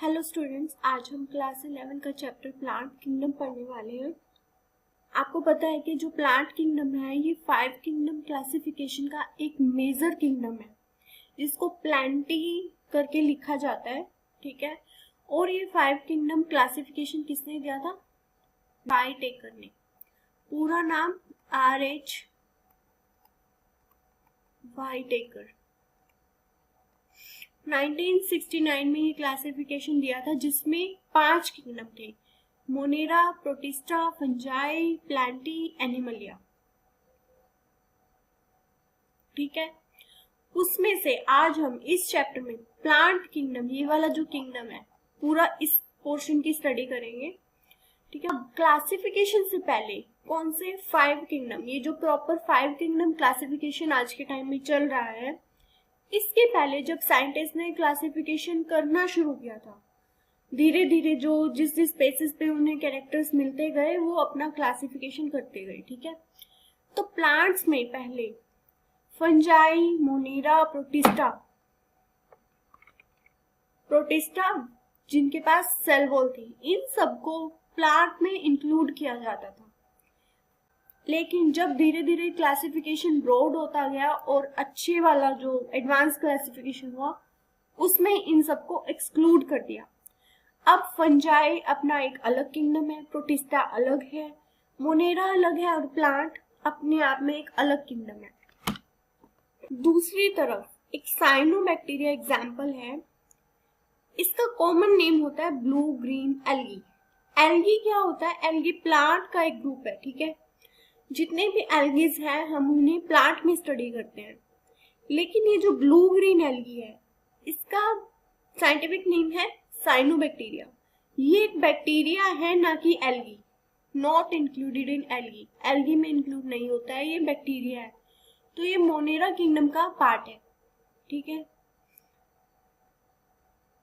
Hello students, आज हम class 11 का चैप्टर प्लांट किंगडम पढ़ने वाले हैं। आपको पता है कि जो प्लांट किंगडम है ये 5 किंगडम क्लासिफिकेशन का एक मेजर किंगडम है जिसको प्लांटी करके लिखा जाता है, ठीक है। और ये 5 किंगडम क्लासिफिकेशन किसने दिया था? वाइटेकर ने। पूरा नाम RH वाइटेकर। 1969 में ये क्लासिफिकेशन दिया था जिसमें 5 किंगडम थे: Monera, protista, fungi, Plantae, Animalia, ठीक है। उसमें से आज हम इस चैप्टर में प्लांट किंगडम, ये वाला जो किंगडम है, पूरा इस पोर्शन की स्टडी करेंगे, ठीक है। क्लासिफिकेशन से पहले कौन से 5 किंगडम, ये जो प्रॉपर 5 किंगडम क्लासिफिकेशन आज के टाइम में चल रहा है, इसके पहले जब साइंटिस्ट ने क्लासिफिकेशन करना शुरू किया था, धीरे धीरे जो जिस जिस स्पेसिस पे उन्हें कैरेक्टर्स मिलते गए वो अपना क्लासिफिकेशन करते गए, ठीक है। तो प्लांट्स में पहले फंजाई, मोनेरा, प्रोटिस्टा जिनके पास सेल वॉल थी, इन सबको प्लांट में इंक्लूड किया जाता था। लेकिन जब धीरे धीरे क्लासिफिकेशन ब्रॉड होता गया और अच्छे वाला जो एडवांस क्लासिफिकेशन हुआ उसमें इन सबको एक्सक्लूड कर दिया। अब फंजाई अपना एक अलग किंगडम है, प्रोटिस्टा अलग है, मोनेरा अलग है और प्लांट अपने आप में एक अलग किंगडम है। दूसरी तरफ एक साइनोबैक्टीरिया एग्जाम्पल है। इसका कॉमन नेम होता है ब्लू ग्रीन एल्गी। एल्गी क्या होता है? एल्गी प्लांट का एक ग्रुप है, ठीक है। जितने भी एल्गीज हैं हम उन्हें प्लांट में स्टडी करते हैं, लेकिन ये जो ब्लू ग्रीन एल्गी है इसका साइंटिफिक नेम है साइनोबैक्टीरिया। ये एक बैक्टीरिया है, ना कि algae. Not included in algae, algae में इंक्लूड नहीं होता है, ये बैक्टीरिया है। तो ये मोनेरा किंगडम का पार्ट है, ठीक है।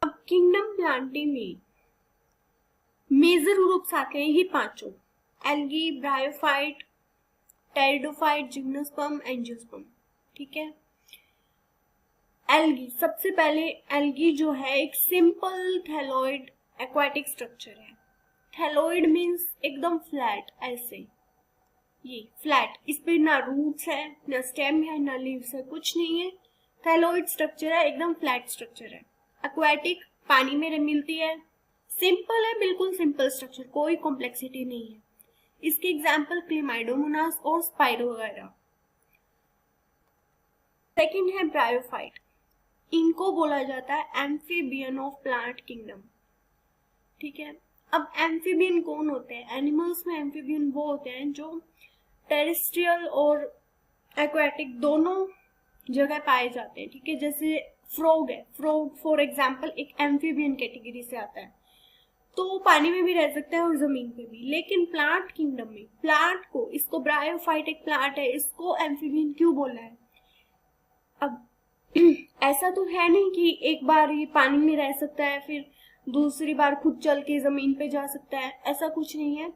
अब किंगडम प्लांटी में मेजर ग्रुप्स आते हैं ये पांचों: algae, bryophyte, pteridophyte, gymnosperm, angiosperm, ठीक है। एल्गी, सबसे पहले एल्गी जो है एक सिंपल थैलोइड एक्वाटिक स्ट्रक्चर है। थैलोइड मींस एकदम फ्लैट, ऐसे ये फ्लैट, इस पे ना रूट्स है, ना स्टेम है, ना लीव्स है, कुछ नहीं है। थैलोइड स्ट्रक्चर है, एकदम फ्लैट स्ट्रक्चर है। एक्वाटिक, पानी में मिलती है, सिंपल है, बिल्कुल सिंपल स्ट्रक्चर, कोई कॉम्प्लेक्सिटी नहीं है। इसके एग्जाम्पल क्लेमाइडोमोनास और स्पाइरो वगैरह। सेकंड है ब्रायोफाइट। इनको बोला जाता है एम्फीबियन ऑफ प्लांट किंगडम, ठीक है। अब एम्फीबियन कौन होते हैं? एनिमल्स में एम्फीबियन वो होते हैं जो टेरेस्ट्रियल और एक्वाटिक दोनों जगह पाए जाते हैं, ठीक है। जैसे फ्रॉग है, फ्रॉग फॉर एग्जाम्पल एक एम्फीबियन कैटेगरी से आता है, तो वो पानी में भी रह सकता है और जमीन पे भी। लेकिन प्लांट किंगडम में प्लांट को, इसको ब्रायोफाइट एक प्लांट है, इसको एम्फीबियन क्यों बोला है? अब ऐसा तो है नहीं कि एक बार ये पानी में रह सकता है फिर दूसरी बार खुद चल के जमीन पे जा सकता है, ऐसा कुछ नहीं है।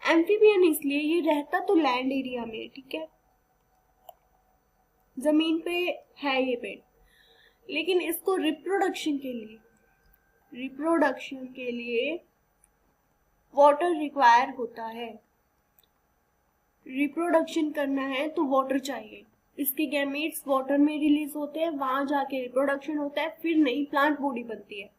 एम्फीबियन इसलिए ये रहता तो लैंड एरिया में, ठीक है, जमीन पे है ये पेड़, लेकिन इसको रिप्रोडक्शन के लिए वाटर रिक्वायर होता है। रिप्रोडक्शन करना है तो वाटर चाहिए। इसके गैमेट्स वाटर में रिलीज होते हैं, वहां जाके रिप्रोडक्शन होता है, फिर नई प्लांट बॉडी बनती है।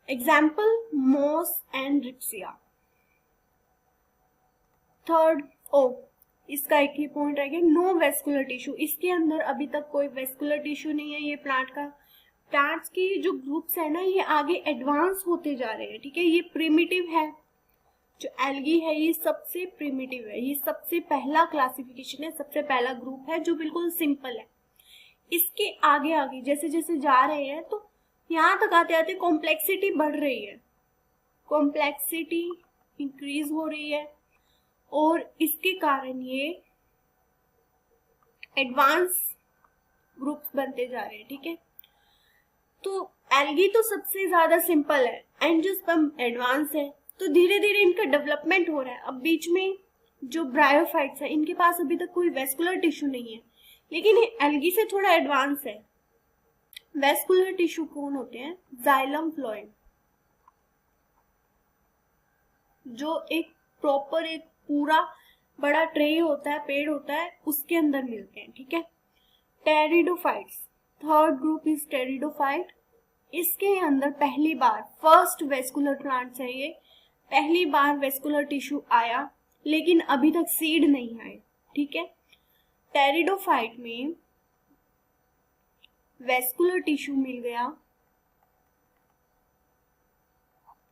एग्जाम्पल मॉस एंड रिप्सिया। थर्ड, इसका एक ही पॉइंट रह गया, नो वेस्कुलर टिश्यू। इसके अंदर अभी तक कोई वेस्कुलर टिश्यू नहीं है ये प्लांट का। प्लांट्स की जो ग्रुप्स है ना, ये आगे एडवांस होते जा रहे हैं, ठीक है। ये प्रिमिटिव है, जो एल्गी है ये सबसे प्रिमिटिव है, ये सबसे पहला क्लासिफिकेशन है, सबसे पहला ग्रुप है जो बिल्कुल सिंपल है। इसके आगे आगे जैसे जैसे जा रहे हैं तो यहाँ तक आते आते कॉम्प्लेक्सिटी बढ़ रही है, कॉम्प्लेक्सिटी इंक्रीज हो रही है और इसके कारण ये एडवांस ग्रुप्स बनते जा रहे हैं, ठीक है। तो एल्गी तो सबसे ज्यादा सिंपल है, एंजियोस्पर्म एडवांस है, तो धीरे धीरे इनका डेवलपमेंट हो रहा है। अब बीच में जो ब्रायोफाइट्स है इनके पास अभी तक कोई वेस्कुलर टिश्यू नहीं है, लेकिन ये एल्गी से थोड़ा एडवांस है, वेस्कुलर टिश्यू कौन होते हैं? जाइलम फ्लोएम, जो एक प्रॉपर एक पूरा बड़ा ट्रे होता है, पेड़ होता है, उसके अंदर मिलते हैं, ठीक है। Pteridophytes, third group is pteridophyte. इसके अंदर पहली बार फर्स्ट वेस्कुलर प्लांट्स है ये, पहली बार वेस्कुलर टिश्यू आया, लेकिन अभी तक सीड नहीं आए, ठीक है। टेरिडोफाइट में वेस्कुलर टिश्यू मिल गया,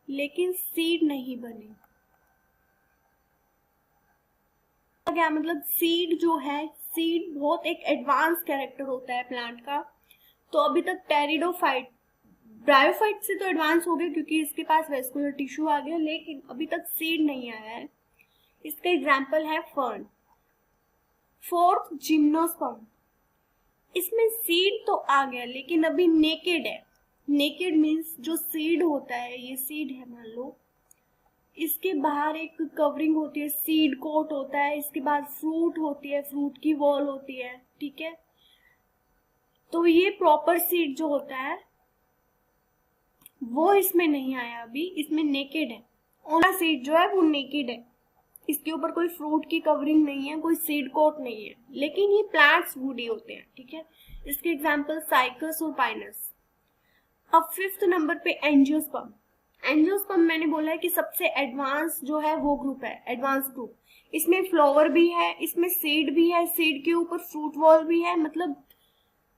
लेकिन सीड नहीं बने। क्या मतलब? सीड जो है, सीड बहुत एक एडवांस कैरेक्टर होता है प्लांट का। तो अभी तक टेरिडोफाइट, ब्रायोफाइट से तो एडवांस हो गया क्योंकि इसके पास वेस्कुलर टिश्यू आ गया, लेकिन अभी तक सीड नहीं आया है। इसका एग्जाम्पल है फर्न। Fourth, gymnosperm. इसमें सीड तो आ गया लेकिन अभी नेकेड है। नेकेड मीन्स जो सीड होता है, ये सीड है मान लो, इसके बाहर एक कवरिंग होती है, सीड कोट होता है, इसके बाद फ्रूट होती है, फ्रूट की वॉल होती है, ठीक है। तो ये प्रॉपर सीड जो होता है वो इसमें नहीं आया अभी, इसमें नेकेड है। ओना सीड जो है वो नेकेड है, इसके ऊपर कोई फ्रूट की कवरिंग नहीं है, कोई सीड कोट नहीं है, लेकिन ये प्लांट्स वुडी होते हैं, ठीक है। इसके एग्जांपल साइकस और पाइनस। अब फिफ्थ नंबर पे एंजियोस्पर्म। एंजियोस्पर्म मैंने बोला है कि सबसे एडवांस जो है वो ग्रुप है, एडवांस ग्रुप। इसमें फ्लावर भी है, इसमें सीड भी है, सीड के ऊपर फ्रूट वॉल भी है, मतलब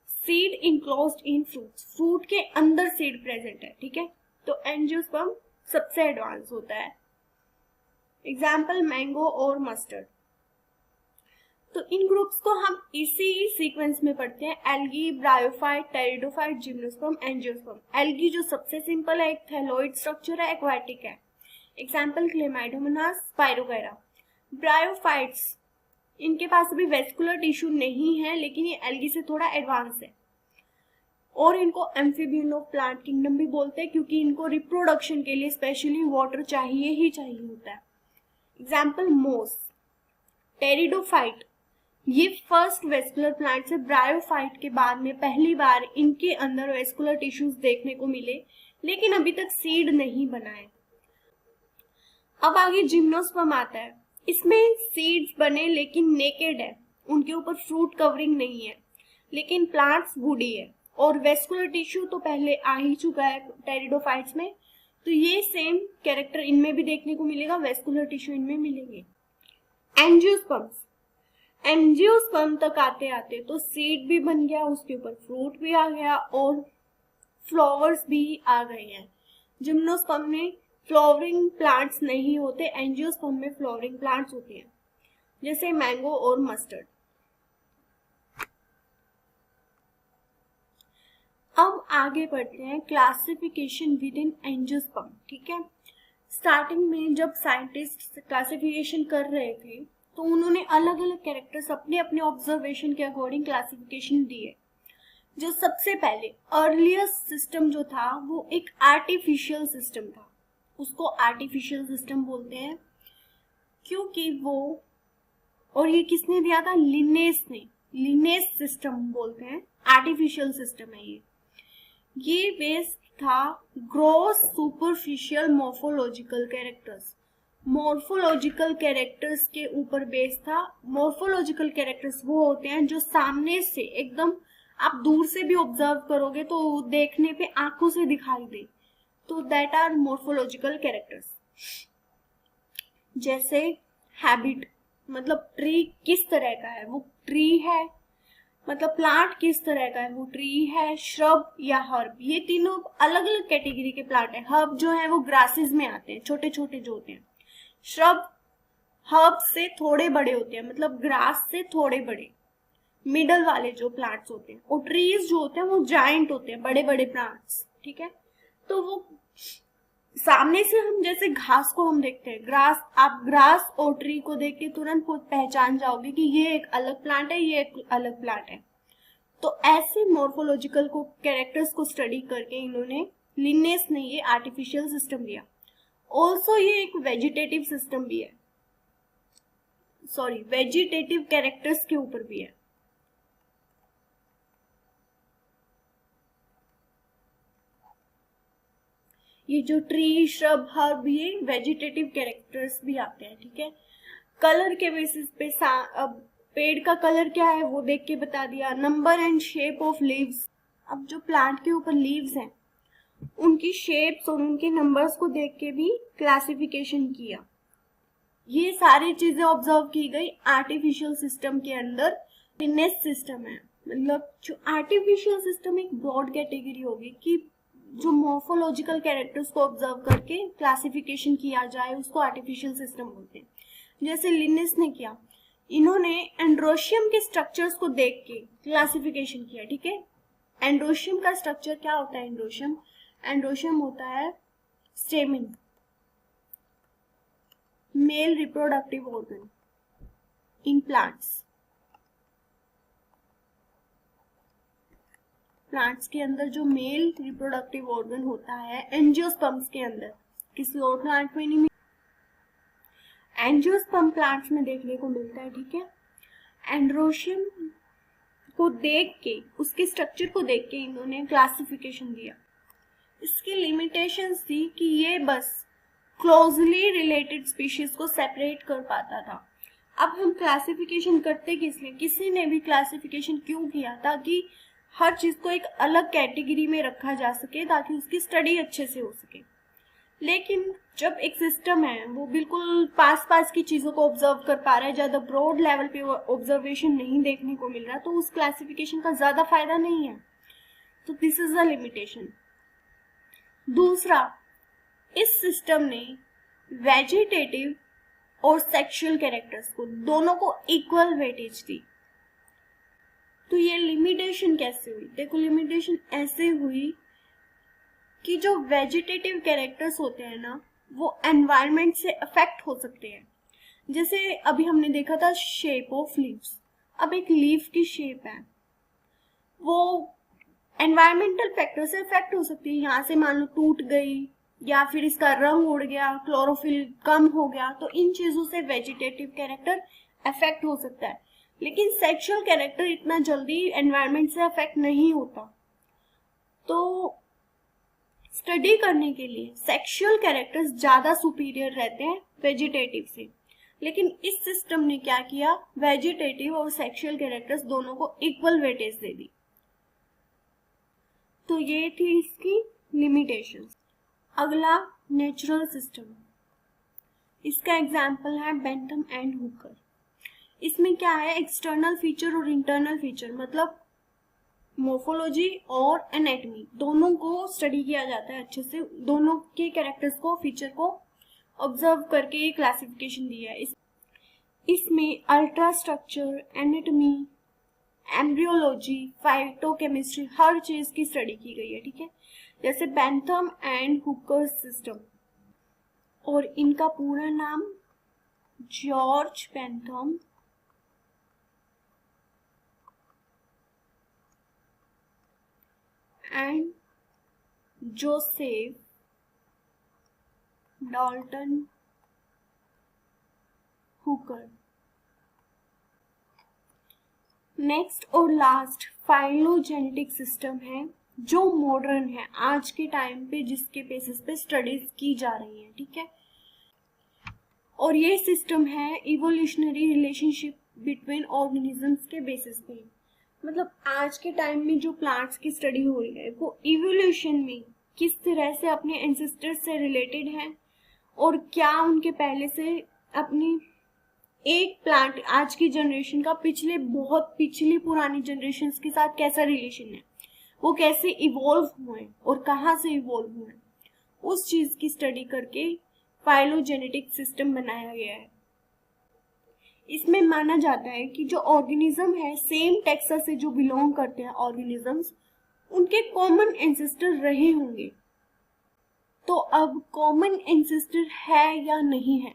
सीड इनक्लोज्ड इन फ्रूट्स, फ्रूट के अंदर सीड प्रेजेंट है, ठीक है। तो एंजियोस्पर्म सबसे एडवांस होता है। एग्जाम्पल मैंगो और मस्टर्ड। तो इन ग्रुप्स को हम इसी सीक्वेंस में पढ़ते हैं, algae, bryophyte, pteridophyte, gymnosperm, angiosperm. Algae जो सबसे सिंपल है, एक थैलोइड स्ट्रक्चर है, एक्वाटिक है। Example Chlamydomonas, Spirogyra. ब्रायोफाइट्स, इनके पास अभी वेस्कुलर टिश्यू नहीं है, लेकिन ये एल्गी से थोड़ा एडवांस है, और इनको एम्फीबियन ऑफ प्लांट किंगडम भी बोलते हैं क्योंकि इनको रिप्रोडक्शन के लिए स्पेशली वाटर चाहिए ही चाहिए होता है। एग्जाम्पल मोस। टेरिडोफाइट, ये फर्स्ट वेस्कुलर प्लांट है। ब्रायोफाइट के बाद में पहली बार इनके अंदर वेस्कुलर टिश्यूज देखने को मिले, लेकिन अभी तक सीड नहीं बना है। अब आगे जिम्नोस्पर्म आता है। इसमें सीड्स बने लेकिन नेकेड है, उनके ऊपर फ्रूट कवरिंग नहीं है, लेकिन प्लांट्स वुडी है, और वेस्कुलर टिश्यू तो पहले आ ही चुका है टेरिडोफाइट्स में, तो ये सेम कैरेक्टर इनमें भी देखने को मिलेगा, वेस्कुलर टिश्यू इनमें मिलेंगे। एंजियोस्पर्म्स, एंजियोस्पर्म तक आते आते तो सीड भी बन गया, उसके ऊपर फ्रूट भी आ गया और फ्लावर्स भी आ गए हैं। जिम्नोस्पर्म में फ्लावरिंग प्लांट्स नहीं होते, एंजियोस्पर्म में फ्लावरिंग प्लांट्स होते हैं, जैसे मैंगो और मस्टर्ड। अब आगे बढ़ते हैं क्लासिफिकेशन विद इन एंजियोस्पर्म, ठीक है। स्टार्टिंग में जब साइंटिस्ट क्लासिफिकेशन कर रहे थे तो उन्होंने अलग अलग कैरेक्टर्स अपने अपने ऑब्जर्वेशन के अकॉर्डिंग क्लासिफिकेशन दिए। जो सबसे पहले अर्लीस्ट सिस्टम जो था वो एक आर्टिफिशियल सिस्टम था, उसको आर्टिफिशियल सिस्टम बोलते हैं क्योंकि वो, और ये किसने दिया था? लिनेस ने। लिनेस सिस्टम बोलते हैं, आर्टिफिशियल सिस्टम है ये बेस्ड था gross superficial morphological characters. Morphological characters के ऊपर बेस्ड था। मॉर्फोलॉजिकल कैरेक्टर्स वो होते हैं जो सामने से एकदम आप दूर से भी ऑब्जर्व करोगे तो देखने पे आंखों से दिखाई दे, तो दैट आर मॉर्फोलॉजिकल कैरेक्टर्स। जैसे हैबिट, मतलब ट्री किस तरह का है, वो ट्री है, मतलब प्लांट किस तरह का है, वो ट्री है, श्रब या हर्ब, ये तीनों अलग अलग कैटेगरी के प्लांट है। हर्ब जो है वो ग्रासेस में आते हैं, छोटे छोटे जो होते हैं। श्रब हर्ब से थोड़े बड़े होते हैं, मतलब ग्रास से थोड़े बड़े, मिडल वाले जो प्लांट्स होते हैं। और ट्रीज जो होते हैं वो जाइंट होते हैं, बड़े बड़े प्लांट्स, ठीक है। तो वो सामने से हम जैसे घास को हम देखते हैं, ग्रास, आप ग्रास और ट्री को देख के तुरंत पहचान जाओगे कि ये एक अलग प्लांट है, ये एक अलग प्लांट है। तो ऐसे मॉर्फोलॉजिकल को कैरेक्टर्स को स्टडी करके इन्होंने, लिनेस ने ये आर्टिफिशियल सिस्टम दिया। ऑल्सो ये एक वेजिटेटिव सिस्टम भी है, सॉरी वेजिटेटिव कैरेक्टर्स के ऊपर भी है। ये जो ट्री, श्रब, हर्ब, ये वेजिटेटिव कैरेक्टर्स भी आते हैं, ठीक है। कलर के बेसिस पे अब पेड़ का कलर क्या है वो देख के बता दिया। Number and shape of leaves, अब जो प्लांट के ऊपर लीव्स हैं उनकी शेप्स और उनके नंबर्स को देख के भी क्लासिफिकेशन किया। ये सारी चीजें ऑब्जर्व की गई आर्टिफिशियल सिस्टम के अंदर। लिनेस सिस्टम है, मतलब जो आर्टिफिशियल सिस्टम एक ब्रॉड कैटेगरी होगी कि जो मॉर्फोलॉजिकल कैरेक्टर्स को ऑब्जर्व करके क्लासिफिकेशन किया जाए उसको आर्टिफिशियल सिस्टम बोलते हैं। जैसे लिनेस ने किया, इन्होंने एंड्रोशियम के स्ट्रक्चर्स को देख के क्लासिफिकेशन किया, ठीक है। एंड्रोशियम का स्ट्रक्चर क्या होता है? एंड्रोशियम होता है stamen, male reproductive organ in plants के अंदर जो मेल रिप्रोडक्टिव ऑर्गन होता है एंजियोस्पर्म्स के अंदर, किसी और प्लांट में नहीं मिलता, एंजियोस्पर्म प्लांट्स में देखने को मिलता है, ठीक है। एंड्रोशियम को देख के, उसके स्ट्रक्चर को देख के इन्होंने क्लासिफिकेशन दिया। इसकी लिमिटेशंस थी कि ये बस क्लोजली रिलेटेड स्पीशीज को सेपरेट कर पाता था। अब हम क्लासिफिकेशन करते किस लिए? किसी ने भी क्लासिफिकेशन क्यों किया? ताकि हर चीज को एक अलग कैटेगरी में रखा जा सके, ताकि उसकी स्टडी अच्छे से हो सके। लेकिन जब एक सिस्टम है वो बिल्कुल पास की चीजों को ऑब्जर्व कर पा रहा है, ज्यादा ब्रॉड लेवल पे ऑब्जर्वेशन नहीं देखने को मिल रहा, तो उस क्लासिफिकेशन का ज्यादा फायदा नहीं है। तो दिस इज द लिमिटेशन। दूसरा, इस सिस्टम ने वेजिटेटिव और सेक्सुअल कैरेक्टर्स को दोनों को इक्वल वेटेज दी। तो ये लिमिटेशन कैसे हुई? देखो, लिमिटेशन ऐसे हुई कि जो वेजिटेटिव कैरेक्टर्स होते हैं ना, वो एनवायरनमेंट से अफेक्ट हो सकते हैं। जैसे अभी हमने देखा था शेप ऑफ लीव्स। अब एक लीफ की शेप है, वो एनवायरमेंटल फैक्टर से अफेक्ट हो सकती है। यहाँ से मान लो टूट गई, या फिर इसका रंग उड़ गया, क्लोरोफिल कम हो गया, तो इन चीजों से वेजिटेटिव कैरेक्टर अफेक्ट हो सकता है। लेकिन सेक्सुअल कैरेक्टर इतना जल्दी एनवायरनमेंट से अफेक्ट नहीं होता। तो स्टडी करने के लिए सेक्सुअल कैरेक्टर्स ज्यादा सुपीरियर रहते हैं वेजिटेटिव से। लेकिन इस सिस्टम ने क्या किया? वेजिटेटिव और सेक्सुअल कैरेक्टर्स दोनों को इक्वल वेटेज दे दी। तो ये थी इसकी लिमिटेशंस। अगला, नेचुरल सिस्टम। इसका एग्जाम्पल है बेंथम एंड हुकर। इसमें क्या है? एक्सटर्नल फीचर और इंटरनल फीचर, मतलब मोर्फोलॉजी और एनाटॉमी दोनों को स्टडी किया जाता है अच्छे से। दोनों के कैरेक्टर्स को, फीचर को ऑब्जर्व करके ये क्लासिफिकेशन दिया है। इसमें ultra structure, anatomy, embryology, phytochemistry, हर चीज की स्टडी की गई है, ठीक है। जैसे बेंथम एंड हुकर सिस्टम, और इनका पूरा नाम George Bentham and Joseph Dalton Hooker. Next और लास्ट फाइलोजेनेटिक सिस्टम है, जो मॉडर्न है आज के टाइम पे, जिसके बेसिस पे स्टडीज की जा रही है, ठीक है। और ये सिस्टम है इवोल्यूशनरी रिलेशनशिप बिटवीन ऑर्गेनिजम्स के बेसिस पे। मतलब आज के टाइम में जो प्लांट्स की स्टडी हो रही है वो इवोल्यूशन में किस तरह से अपने एंसेस्टर्स से रिलेटेड है, और क्या उनके पहले से अपनी एक प्लांट आज की जनरेशन का बहुत पिछली पुरानी जनरेशन के साथ कैसा रिलेशन है, वो कैसे इवॉल्व हुए और कहाँ से इवॉल्व हुए, उस चीज की स्टडी करके फाइलोजेनेटिक सिस्टम बनाया गया है। इसमें माना जाता है कि जो ऑर्गेनिज्म है, सेम टेक्सा से जो बिलोंग करते हैं ऑर्गेनिजम्स, उनके कॉमन एंसेस्टर रहे होंगे। तो अब कॉमन एंसेस्टर है या नहीं है,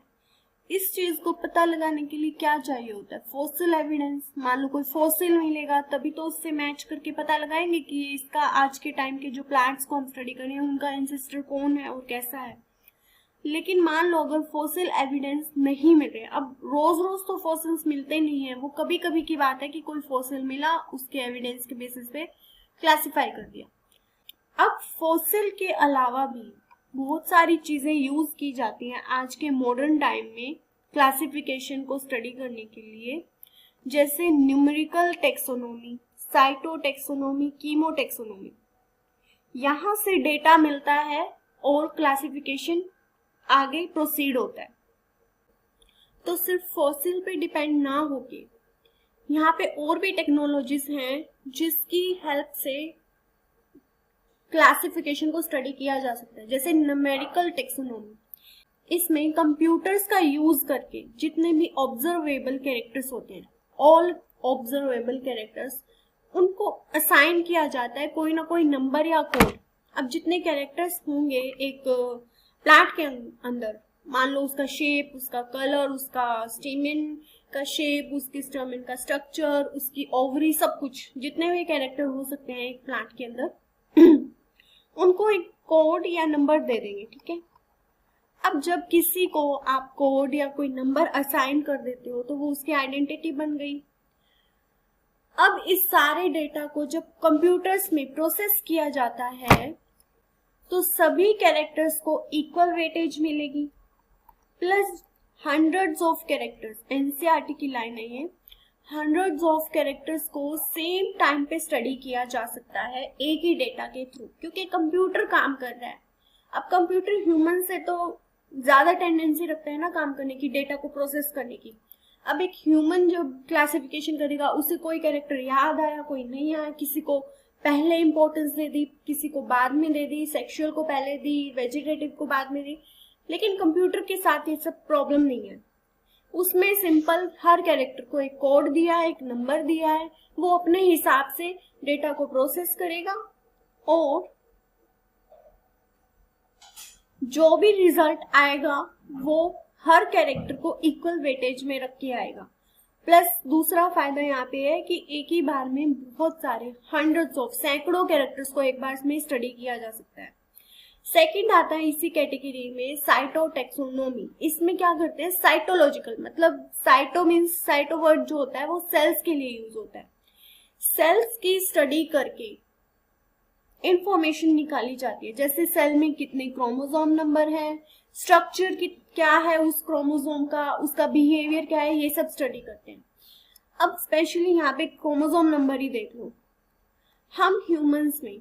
इस चीज को पता लगाने के लिए क्या चाहिए होता है? Fossil evidence. मान लो कोई फॉसिल मिलेगा तभी तो उससे मैच करके पता लगाएंगे कि इसका आज के टाइम के जो प्लांट्स को हम स्टडी कर रहे हैं उनका एंसेस्टर कौन है और कैसा है। लेकिन मान लो अगर फॉसिल एविडेंस नहीं मिल रहे, अब रोज रोज तो फॉसिल्स मिलते नहीं है, वो कभी कभी की बात है कि कोई फॉसिल मिला, उसके एविडेंस के बेसिस पे क्लासिफाई कर दिया। अब फॉसिल के अलावा भी बहुत सारी चीजें यूज की जाती हैं आज के मॉडर्न टाइम में क्लासिफिकेशन को स्टडी करने के लिए, जैसे numerical taxonomy, cyto taxonomy, chemo taxonomy. यहाँ से डेटा मिलता है और क्लासिफिकेशन आगे प्रोसीड होता है। तो सिर्फ फॉसिल पे डिपेंड ना होके यहाँ पे और भी टेक्नोलॉजीज हैं जिसकी हेल्प से क्लासिफिकेशन को स्टडी किया जा सकता है, जैसे न्यूमेरिकल टेक्सोनोमी। इसमें कंप्यूटर्स का यूज करके जितने भी ऑब्जर्वेबल कैरेक्टर्स होते हैं, ऑल ऑब्जर्वेबल कैरेक्टर्स, उनको असाइन किया जाता है कोई ना कोई नंबर या कोड। अब जितने कैरेक्टर्स होंगे एक प्लांट के अंदर, मान लो उसका शेप, उसका कलर, उसका स्टेमेन का शेप, उसके स्टेमेन का स्ट्रक्चर, उसकी ओवरी, सब कुछ जितने भी कैरेक्टर हो सकते हैं एक प्लांट के अंदर उनको एक कोड या नंबर दे देंगे, ठीक है। अब जब किसी को आप कोड या कोई नंबर असाइन कर देते हो तो वो उसकी आइडेंटिटी बन गई। अब इस सारे डेटा को जब कंप्यूटर्स में प्रोसेस किया जाता है तो सभी कैरेक्टर्स को इक्वल वेटेज मिलेगी, plus hundreds of characters, NCERT की लाइन है ये, हंड्रेड्स ऑफ कैरेक्टर्स को सेम टाइम पे स्टडी किया जा सकता है एक ही डेटा के थ्रू, क्योंकि कंप्यूटर काम कर रहा है। अब कंप्यूटर ह्यूमन से तो ज्यादा टेंडेंसी रखता है ना काम करने की, डेटा को प्रोसेस करने की। अब एक ह्यूमन जब क्लासिफिकेशन करेगा उसे कोई कैरेक्टर याद आया, कोई नहीं आया, किसी को पहले इंपॉर्टेंस दे दी, किसी को बाद में दे दी, सेक्सुअल को पहले दी, वेजिटेटिव को बाद में दी। लेकिन कंप्यूटर के साथ ये सब प्रॉब्लम नहीं है। उसमें सिंपल हर कैरेक्टर को एक कोड दिया है, एक नंबर दिया है, वो अपने हिसाब से डेटा को प्रोसेस करेगा और जो भी रिजल्ट आएगा वो हर कैरेक्टर को इक्वल वेटेज में रख के आएगा। प्लस दूसरा फायदा यहाँ पे है कि एक ही बार में बहुत सारे हंड्रेड्स ऑफ, सैकड़ों कैरेक्टर्स को एक बार में स्टडी किया जा सकता है। सेकंड आता है इसी कैटेगरी में साइटो टेक्सोनोमी। इसमें क्या करते हैं, साइटोलॉजिकल, मतलब साइटो मीन्स, साइटो वर्ड जो होता है वो सेल्स के लिए यूज होता है। सेल्स की स्टडी करके इंफॉर्मेशन निकाली जाती है, जैसे सेल में कितने क्रोमोसोम नंबर है, स्ट्रक्चर क्या है उस क्रोमोसोम का, उसका बिहेवियर क्या है, ये सब स्टडी करते हैं। अब स्पेशली यहाँ पे क्रोमोसोम नंबर ही देख लो। हम ह्यूमंस में,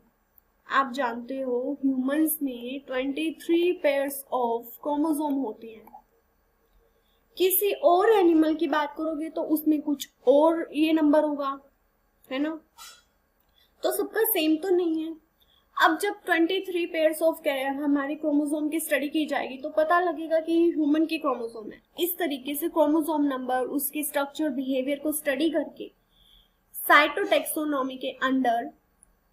आप जानते हो ह्यूमंस में 23 पेयर्स ऑफ क्रोमोसोम होते हैं। किसी और एनिमल की बात करोगे तो उसमें कुछ और ये नंबर होगा, है ना, तो सबका सेम तो नहीं है। अब जब 23 पेयर्स ऑफ हमारे क्रोमोसोम की स्टडी की जाएगी तो पता लगेगा कि ह्यूमन की क्रोमोसोम है। इस तरीके से क्रोमोसोम नंबर, उसकी स्ट्रक्चर, बिहेवियर को स्टडी करके साइटोटेक्सोनॉमी के अंडर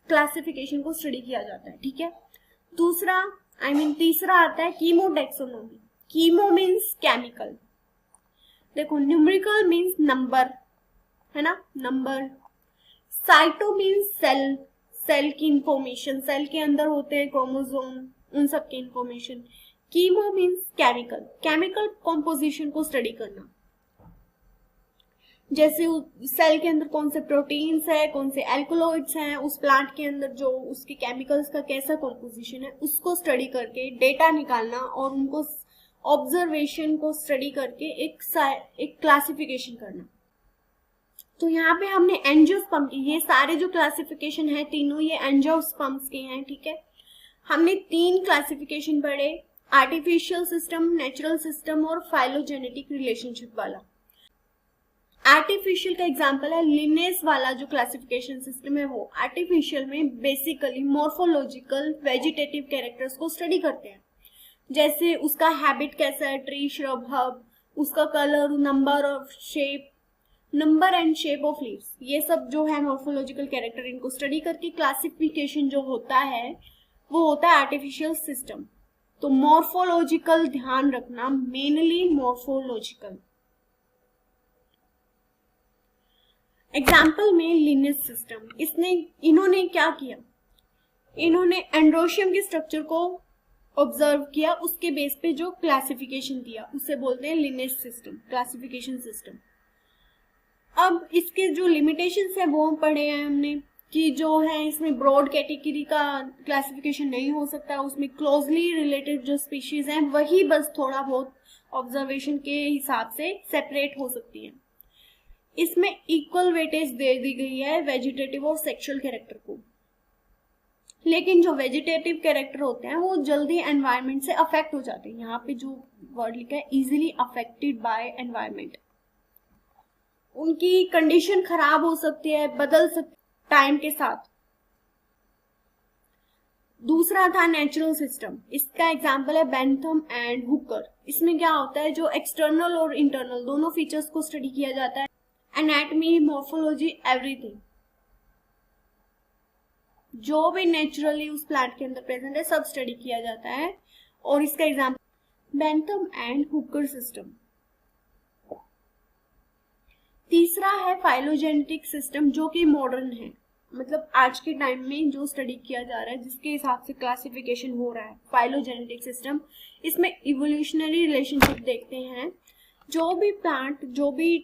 क्लासिफिकेशन को स्टडी किया जाता है, ठीक है। दूसरा तीसरा आता है कीमोटेक्सोनॉमी। Chemo means chemical. देखो न्यूमेरिकल मीन्स नंबर, है ना, number. Cyto means cell, cell की इंफॉर्मेशन, सेल के अंदर होते हैं क्रोमोसोम, उन सब की information. Chemo means chemical, chemical composition को स्टडी करना, जैसे सेल के अंदर कौन से प्रोटीन्स है, कौन से एल्कोलॉइड्स हैं, उस प्लांट के अंदर जो उसके केमिकल्स का कैसा कॉम्पोजिशन है, उसको स्टडी करके डेटा निकालना और उनको ऑब्जर्वेशन को स्टडी करके एक क्लासिफिकेशन करना। तो यहाँ पे हमने एंजियोस्पर्म की, ये सारे जो क्लासिफिकेशन है तीनों ये एंजियोस्पर्म्स के हैं, ठीक है। हमने 3 क्लासिफिकेशन पढ़े, आर्टिफिशियल सिस्टम, नेचुरल सिस्टम और फाइलोजेनेटिक रिलेशनशिप वाला। आर्टिफिशियल का एग्जांपल है लिनेस वाला जो क्लासिफिकेशन सिस्टम है, वो आर्टिफिशियल में बेसिकली मॉर्फोलॉजिकल वेजिटेटिव कैरेक्टर्स को स्टडी करते हैं, जैसे उसका हैबिट कैसा है, ट्री, श्रब, हर्ब, उसका colour, number of shape, number and shape of leaves, ये सब जो है मॉर्फोलॉजिकल कैरेक्टर, इनको स्टडी करके क्लासिफिकेशन जो होता है वो होता है आर्टिफिशियल सिस्टम। तो मॉर्फोलॉजिकल ध्यान रखना, मेनली मॉर्फोलॉजिकल। एग्जाम्पल में लिनेस सिस्टम, इन्होंने क्या किया, इन्होंने एंड्रोशियम के स्ट्रक्चर को ऑब्जर्व किया, उसके बेस पे जो क्लासिफिकेशन दिया उसे बोलते हैं लिनेस सिस्टम, क्लासिफिकेशन सिस्टम। अब इसके जो लिमिटेशंस है वो पढ़े हैं हमने, कि जो है इसमें ब्रॉड कैटेगरी का क्लासिफिकेशन नहीं हो सकता, उसमें क्लोजली रिलेटेड जो स्पीशीज हैं वही बस थोड़ा बहुत ऑब्जर्वेशन के हिसाब से सेपरेट हो सकती है। इसमें इक्वल वेटेज दे दी गई है वेजिटेटिव और सेक्सुअल कैरेक्टर को, लेकिन जो वेजिटेटिव कैरेक्टर होते हैं वो जल्दी एनवायरनमेंट से अफेक्ट हो जाते हैं। यहाँ पे जो वर्ड लिखा है इजीली अफेक्टेड बाय एनवायरनमेंट, उनकी कंडीशन खराब हो सकती है, बदल सकती टाइम के साथ। दूसरा था नेचुरल सिस्टम, इसका एग्जांपल है बेंथम एंड हुकर। इसमें क्या होता है, जो एक्सटर्नल और इंटरनल दोनों फीचर्स को स्टडी किया जाता है, एनाटमी, मॉर्फोलॉजी, एवरीथिंग, जो भी नेचुरली उस प्लांट के अंदर प्रेजेंट है सब स्टडी किया जाता है। और इसका example Bentham and Hooker system. तीसरा है फाइलोजेनेटिक सिस्टम, जो कि मॉडर्न है, मतलब आज के टाइम में जो स्टडी किया जा रहा है, जिसके हिसाब से क्लासिफिकेशन हो रहा है, फाइलोजेनेटिक सिस्टम। इसमें इवोल्यूशनरी रिलेशनशिप देखते हैं, जो भी प्लांट, जो भी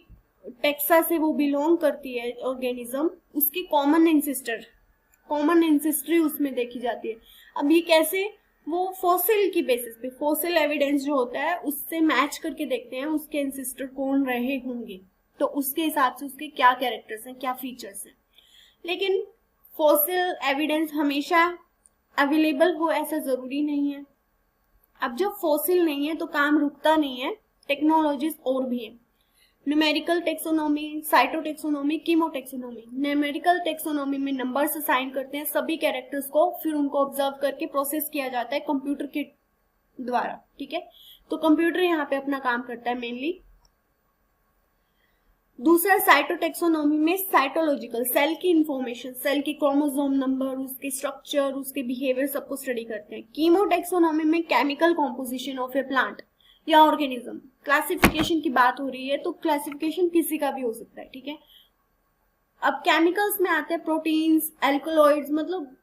टेक्सा से वो बिलोंग करती है ऑर्गेनिज्म, उसकी कॉमन एंसेस्ट्री उसमें देखी जाती है। अब ये कैसे, वो फॉसिल की बेसिस पे, फॉसिल एविडेंस जो होता है उससे मैच करके देखते हैं उसके एंसेस्टर कौन रहे होंगे, तो उसके हिसाब से उसके क्या कैरेक्टर्स हैं, क्या फीचर्स हैं। लेकिन फॉसिल एविडेंस हमेशा अवेलेबल हो ऐसा जरूरी नहीं है। अब जब फॉसिल नहीं है तो काम रुकता नहीं है, टेक्नोलॉजीज और भी है। Numerical taxonomy, cytotaxonomy, chemotaxonomy. Numerical taxonomy में नंबर्स असाइन करते हैं सभी कैरेक्टर्स को, फिर उनको ऑब्जर्व करके प्रोसेस किया जाता है कंप्यूटर के द्वारा, ठीक है। तो कंप्यूटर यहाँ पे अपना काम करता है मेनली। दूसरा साइटोटेक्सोनॉमी में साइटोलॉजिकल, सेल की इंफॉर्मेशन, सेल की क्रोमोसोम नंबर, उसके स्ट्रक्चर, उसके बिहेवियर सबको स्टडी करते हैं। कीमोटेक्सोनॉमी में chemical composition of a plant या ऑर्गेनिज्म। क्लासिफिकेशन की बात हो रही है तो क्लासिफिकेशन किसी का भी हो सकता है, ठीक है। अब केमिकल्स में आते हैं प्रोटीन्स, एल्कोलॉइड्स, मतलब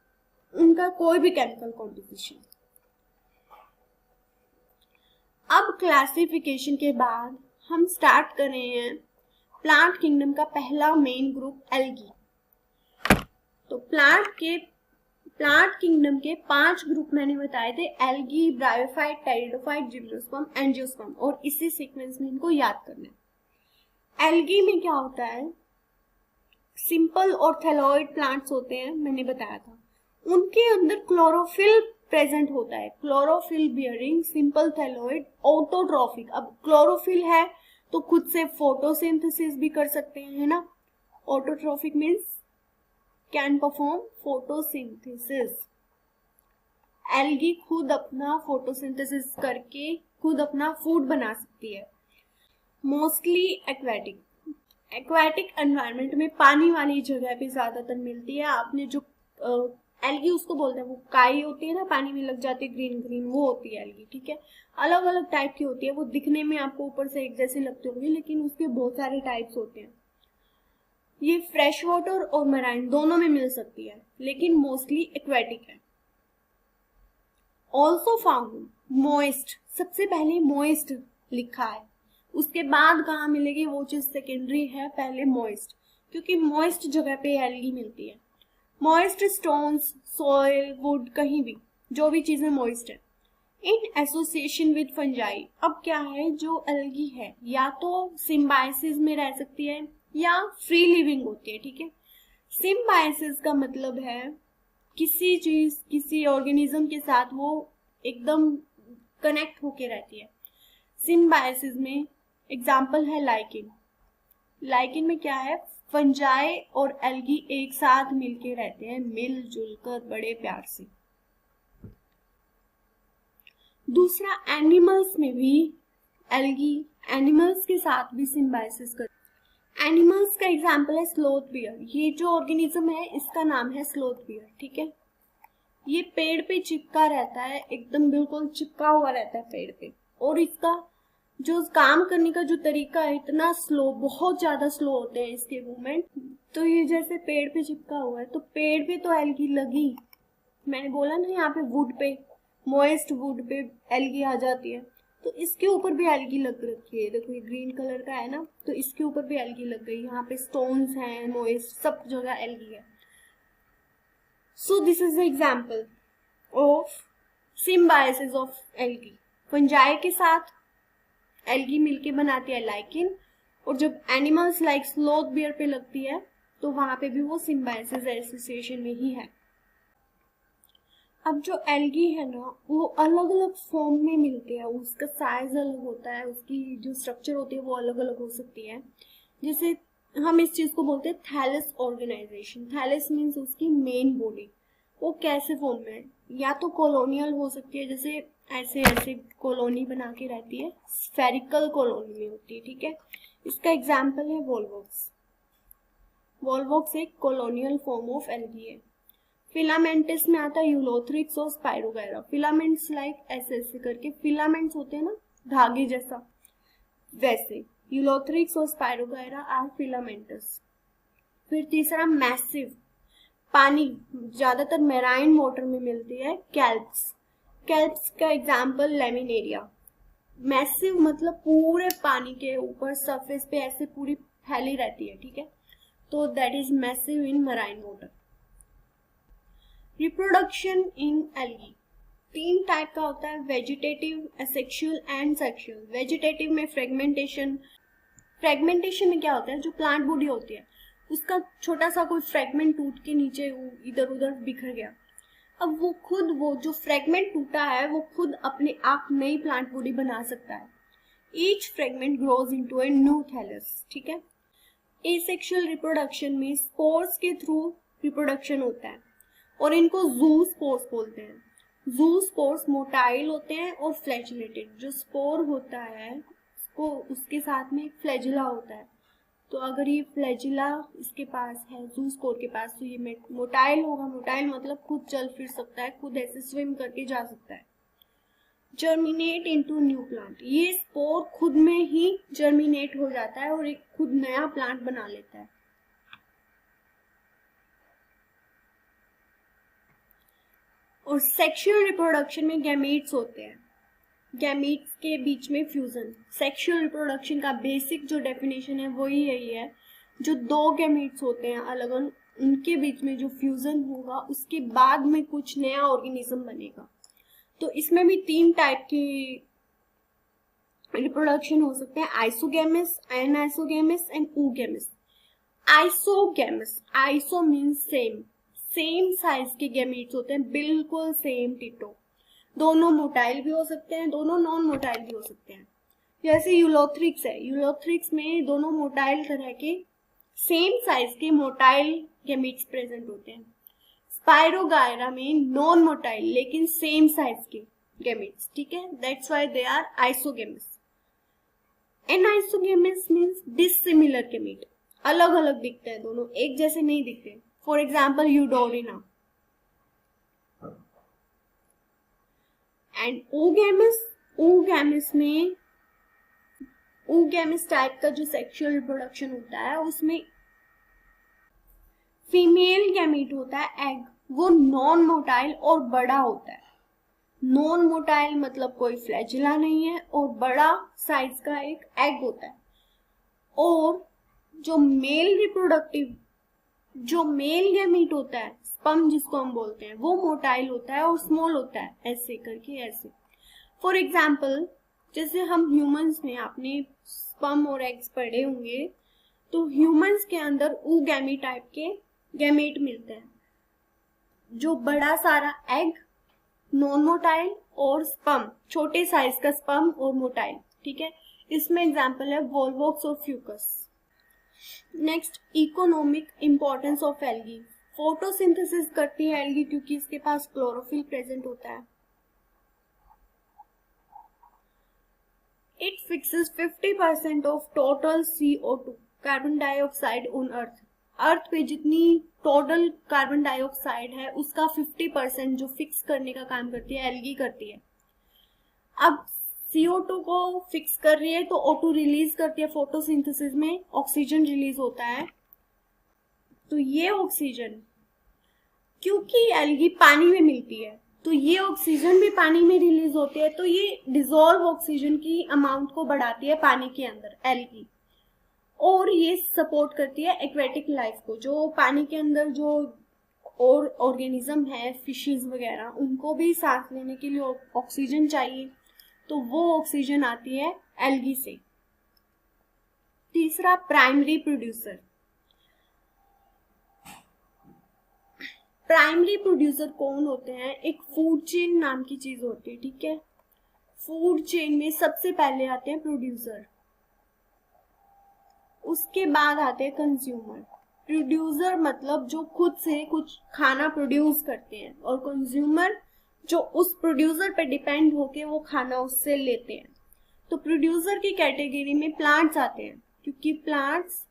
उनका कोई भी केमिकल कॉम्पोजिशन। अब क्लासिफिकेशन के बाद हम स्टार्ट कर रहे हैं प्लांट किंगडम का पहला मेन ग्रुप, एल्गी। तो प्लांट किंगडम के 5 ग्रुप मैंने बताए थे, algae, bryophyte, pteridophyte, gymnosperm, angiosperm, और इसी सीक्वेंस में इनको याद करना है। एल्गी में क्या होता है, सिंपल और थैलोइड प्लांट्स होते हैं, मैंने बताया था। उनके अंदर क्लोरोफिल प्रेजेंट होता है, chlorophyll bearing simple thalloid, autotrophic. अब क्लोरोफिल है तो खुद से फोटोसिंथेसिस भी कर सकते हैं, है ना। Autotrophic means can perform photosynthesis. Algae खुद अपना फोटोसिंथेसिस करके खुद अपना फूड बना सकती है। मोस्टली एक्वेटिक एनवायरनमेंट में पानी वाली जगह पे ज्यादातर मिलती है। आपने जो एल्गी उसको बोलते हैं, वो काई होती है ना, पानी में लग जाती है ग्रीन ग्रीन, वो होती है एल्गी, ठीक है। अलग अलग टाइप की होती है, वो दिखने में आपको ऊपर से एक जैसी लगती होगी, लेकिन उसके बहुत सारे टाइप्स होते हैं। ये फ्रेश वाटर और मराइन दोनों में मिल सकती है, लेकिन मोस्टली एक्वेटिक है। ऑल्सो फाउंड मॉइस्ट, सबसे पहले मॉइस्ट लिखा है, उसके बाद कहाँ मिलेगी वो चीज सेकेंडरी है, पहले मॉइस्ट, क्योंकि मॉइस्ट जगह पे एल्गी मिलती है। मॉइस्ट स्टोन्स, सॉइल, वुड, कहीं भी जो भी चीजें मॉइस्ट है, इन एसोसिएशन विद फंजाई। अब क्या है, जो एल्गी है या तो सिम्बायोसिस में रह सकती है या फ्री लिविंग होती है, ठीक है। सिम्बायोसिस का मतलब है किसी चीज, किसी ऑर्गेनिज्म के साथ वो एकदम कनेक्ट होके रहती है। सिम्बायोसिस में एग्जाम्पल है लाइकेन। लाइकेन में क्या है, फंजाई और एल्गी एक साथ मिलके रहते हैं, मिलजुल कर बड़े प्यार से। दूसरा, एनिमल्स में भी एल्गी एनिमल्स के साथ भी सिम्बायोसिस कर। एनिमल्स का एग्जाम्पल है स्लोथ बियर। ये जो ऑर्गेनिज्म है इसका नाम है स्लोथ बियर, ठीक है। ये पेड़ पे चिपका रहता है, एकदम बिल्कुल चिपका हुआ रहता है पेड़ पे, और इसका जो काम करने का जो तरीका है इतना स्लो, बहुत ज्यादा स्लो होते हैं इसके मूवमेंट। तो ये जैसे पेड़ पे चिपका हुआ है, तो पेड़ पे तो एल्गी लगी, मैंने बोला ना यहाँ पे वुड पे, मॉइस्ट वुड पे एल्गी आ जाती है, तो इसके ऊपर भी एल्गी लग रखी है। देखो ये ग्रीन कलर का है ना, तो इसके ऊपर भी एल्गी लग गई। यहाँ पे स्टोन्स हैं, मॉइस्ट, सब जगह एल्गी है। So this is the example of symbiosis of algae. Fungi के साथ एल्गी मिलके बनाती है लाइकिन, और जब एनिमल्स लाइक स्लोथ बियर पे लगती है तो वहां पे भी वो सिम्बायोसिस एसोसिएशन में ही है। अब जो एल्गी है ना वो अलग अलग फॉर्म में मिलती है, उसका साइज अलग होता है, उसकी जो स्ट्रक्चर होती है वो अलग अलग हो सकती है। जैसे हम इस चीज को बोलते हैं थैलस ऑर्गेनाइजेशन। थैलस मीन्स उसकी मेन बॉडी। वो कैसे फॉर्म में है, या तो कॉलोनियल हो सकती है, जैसे ऐसे ऐसे कॉलोनी बना के रहती है, स्फेरिकल कॉलोनी में होती है, ठीक है। इसका एग्जाम्पल है वॉल्वॉक्स। वॉल्वॉक्स एक कॉलोनियल फॉर्म ऑफ एल्गी है। फिलामेंटिस में आता है यूलोथ्रिक्स और स्पाइरोगायरा। फिलामेंट्स लाइक ऐसे ऐसे करके फिलामेंट्स होते हैं ना, धागे जैसा, वैसे यूलोथ्रिक्स और स्पाइरोगायरा आर फिलामेंटस। फिर तीसरा मैसिव, पानी ज्यादातर मेराइन वाटर में मिलती है, कैल्प्स। कैल्प्स का एग्जाम्पल लेमिनेरिया। मैसिव मतलब पूरे पानी के ऊपर सरफेस पे ऐसे पूरी फैली रहती है, ठीक है, तो that is massive in marine water. Reproduction in algae 3 type का होता है, vegetative, asexual and sexual. Vegetative में फ्रेगमेंटेशन में क्या होता है, जो प्लांट बॉडी होती है उसका छोटा सा कोई फ्रेगमेंट टूट के नीचे इधर उधर बिखर गया, अब वो जो फ्रेगमेंट टूटा है वो खुद अपने आप नई प्लांट बॉडी बना सकता है। Each fragment grows into a new thallus, ठीक है। एसेक्सुअल रिप्रोडक्शन में स्पोर्स के थ्रू रिप्रोडक्शन होता है और इनको जू स्पोर्स बोलते हैं। जू स्पोर्स मोटाइल होते हैं और फ्लैजिलेटेड। जो स्पोर होता है उसको उसके साथ में एक फ्लैजिला होता है, तो अगर ये फ्लैजिला इसके पास है, जू स्पोर के पास, तो ये मोटाइल होगा। मोटाइल मतलब खुद चल फिर सकता है, खुद ऐसे स्विम करके जा सकता है। जर्मिनेट इनटू न्यू प्लांट, ये स्पोर खुद में ही जर्मिनेट हो जाता है और एक खुद नया प्लांट बना लेता है। और सेक्सुअल रिप्रोडक्शन में गैमीट्स होते हैं, गैमीट्स के बीच में फ्यूजन। सेक्सुअल रिप्रोडक्शन का बेसिक जो डेफिनेशन है वही यही है, जो 2 गैमीट्स होते हैं अलग अलग, उनके बीच में जो फ्यूजन होगा उसके बाद में कुछ नया ऑर्गेनिज्म बनेगा। तो इसमें भी 3 टाइप की रिप्रोडक्शन हो सकते हैं, isogamous, anisogamous and oogamous। Isogamous, iso means same size के गैमीट्स होते हैं, बिल्कुल सेम टिटो। दोनों मोटाइल भी हो सकते हैं, दोनों नॉन मोटाइल भी हो सकते हैं। जैसे यूलोथ्रिक्स है, यूलोथ्रिक्स में दोनों मोटाइल तरह के सेम साइज के मोटाइल गैमीट्स प्रेजेंट होते हैं। स्पाइरोगायरा में नॉन मोटाइल लेकिन सेम साइज के गैमीट्स, ठीक है, that's why they are isogamous. Anisogamous means dissimilar gamete, अलग अलग दिखते हैं, दोनों एक जैसे नहीं दिखते। For example Eudorina. And oogamous में oogamous टाइप का जो सेक्सुअल रिप्रोडक्शन होता है उसमें फीमेल गैमीट होता है एग, वो नॉन मोटाइल और बड़ा होता है। नॉन मोटाइल मतलब कोई फ्लैजिला नहीं है और बड़ा साइज का एक एग होता है। और जो मेल गैमीट होता है, स्पर्म जिसको हम बोलते हैं, वो मोटाइल होता है और स्मॉल होता है, ऐसे करके ऐसे। फॉर एग्जाम्पल जैसे हम ह्यूमंस में आपने स्पर्म और एग्स पढ़े होंगे, तो ह्यूमंस के अंदर oogammy टाइप के गैमेट मिलते हैं, जो बड़ा सारा एग, नॉन मोटाइल, और स्पर्म छोटे साइज का स्पर्म और मोटाइल, ठीक है। इसमें एग्जाम्पल है वॉल्वॉक्स और Fucus. Next, economic importance of algae. Photosynthesis करती है एल्गी क्योंकि इसके पास क्लोरोफिल प्रेजेंट होता है। It fixes 50% of total CO2 carbon dioxide on earth. Earth पे जितनी टोटल कार्बन डाइऑक्साइड है उसका 50% जो फिक्स करने का काम करती है एल्गी करती है। अब CO2 को फिक्स कर रही है तो O2 रिलीज करती है, फोटोसिंथेसिस में ऑक्सीजन रिलीज होता है। तो ये ऑक्सीजन, क्योंकि एल्गी पानी में मिलती है तो ये ऑक्सीजन भी पानी में रिलीज होती है, तो ये डिसॉल्व ऑक्सीजन की अमाउंट को बढ़ाती है पानी के अंदर एल्गी, और ये सपोर्ट करती है एक्वेटिक लाइफ को। जो पानी के अंदर जो और ऑर्गेनिज्म है, फिशेस वगैरह, उनको भी सांस लेने के लिए ऑक्सीजन चाहिए, तो वो ऑक्सीजन आती है एल्गी से। तीसरा, प्राइमरी प्रोड्यूसर। प्राइमरी प्रोड्यूसर कौन होते हैं? एक फूड चेन नाम की चीज होती है, ठीक है। फूड चेन में सबसे पहले आते हैं प्रोड्यूसर, उसके बाद आते हैं कंज्यूमर। प्रोड्यूसर मतलब जो खुद से कुछ खाना प्रोड्यूस करते हैं, और कंज्यूमर जो उस प्रोड्यूसर पे डिपेंड होके वो खाना उससे लेते हैं। तो प्रोड्यूसर की कैटेगरी में प्लांट्स आते हैं, क्योंकि प्लांट्स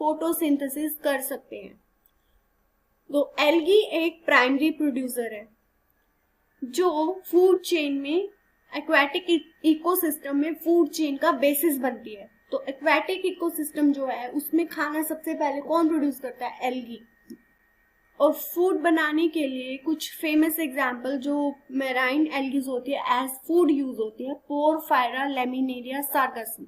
फोटोसिंथेसिस कर सकते हैं। तो एल्गी एक प्राइमरी प्रोड्यूसर है जो फूड चेन में, एक्वाटिक इकोसिस्टम में फूड चेन का बेसिस बनती है। तो एक्वाटिक इकोसिस्टम जो है उसमें खाना सबसे पहले कौन प्रोड्यूस करता है? एल्गी। और फूड बनाने के लिए कुछ फेमस एग्जांपल जो मेराइन एल्गीज होती है एज फूड यूज होती है, Porphyra Laminaria Sargassum,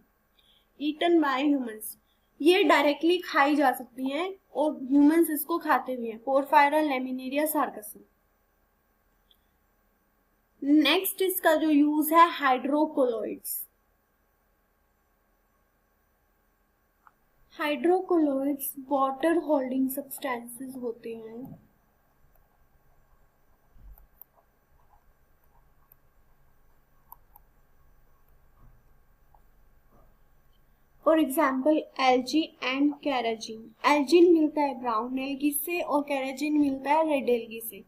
eaten by humans. ये डायरेक्टली खाई जा सकती हैं और ह्यूमंस इसको खाते भी हैं, पोरफायरा लैमिनेरिया सार्गासम। नेक्स्ट इसका जो यूज है हाइड्रोकोलोइड्स। हाइड्रोकोलोइड्स वाटर होल्डिंग सब्सटेंसेस होते हैं। For example algae and carrageen. Elgin मिलता है ब्राउन एल्गी से और कैराजिन मिलता है रेड एल्गी से।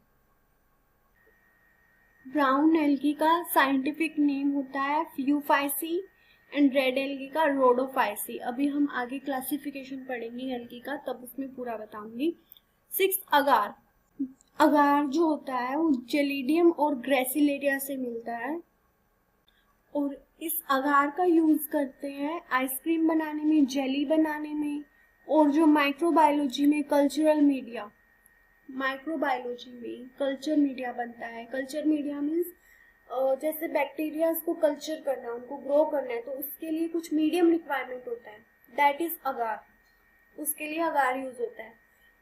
ब्राउन एल्गी का साइंटिफिक नेम होता है फ्यूफाइसी एंड रेड एल्गी का रोडोफाइसी। अभी हम आगे क्लासिफिकेशन पढ़ेंगे एल्गी का, तब उसमें पूरा बताऊंगी। 6 अगार। अगार जो होता है वो जेलिडियम और ग्रेसिलेरिया से मिलता है, और इस अगार का यूज करते हैं आइसक्रीम बनाने में, जेली बनाने में, और जो माइक्रोबायोलॉजी में कल्चरल मीडिया, माइक्रोबायोलॉजी में कल्चर मीडिया बनता है। कल्चर मीडिया मीन्स जैसे बैक्टीरिया को कल्चर करना है, उनको ग्रो करना है, तो उसके लिए कुछ मीडियम रिक्वायरमेंट होता है, दैट इज अगार। उसके लिए अगार यूज होता है।